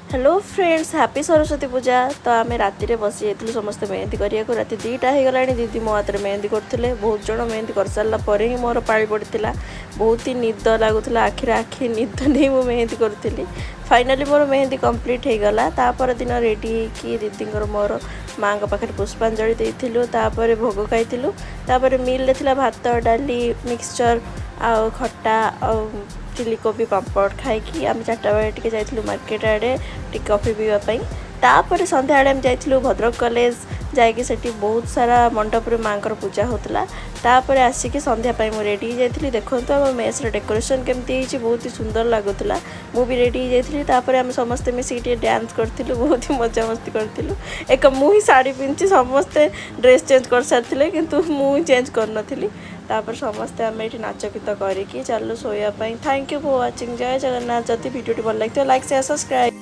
Hello friends happy Saraswati पूजा। तो आम राति बसी जाइलु समस्त मेहंदी करिया राति 2टा हो गला। दीदी मो हाथ में मेहंदी करते बहुत जन मेहंदी कर सारा पर ही मोर पाଳି पड़ा। बहुत ही निद लगुला आखिर आखि निद नहीं मुझे मेहंदी करी। फाइनाली मोर मेहंदी कंप्लीट हो गला। तापर दिन रेडी कि दीदी मोर माँ पाखे पुष्पांजलि देलु। तापर भोग खाई मिल थी भात डाली मिक्सचर आ खट्टा चिली कोबी पापड़ खाई आम 4टा बेले जाइलु मार्केट आड़े टी कॉफी पीवाई। तापर संध्या आड़े आम जाइलु भद्रक कॉलेज जाकि सेठी बहुत सारा मंडप रे माँ पूजा होता। तापर आसिकी संध्या मु रेडी जाइली। देखो तो आम मेस डेकोरेशन केमती बहुत ही सुंदर लगुला। मु भी रेडी जाइली। तापर आम समस्ते मिसिक डांस करथिलु बहुत ही मजा मस्ती करथिलु। एक मु ही साड़ी पिंधि समस्ते ड्रेस चेंज कर सारी किंतु मु चेंज कर नथिली। तापर समस्ते आम ये नाच गीत करिकी चलु Shoya. Thank you for watching. जय जगन्नाथ। जदि वीडियो भल लगे लाइक शेयर सब्सक्राइब।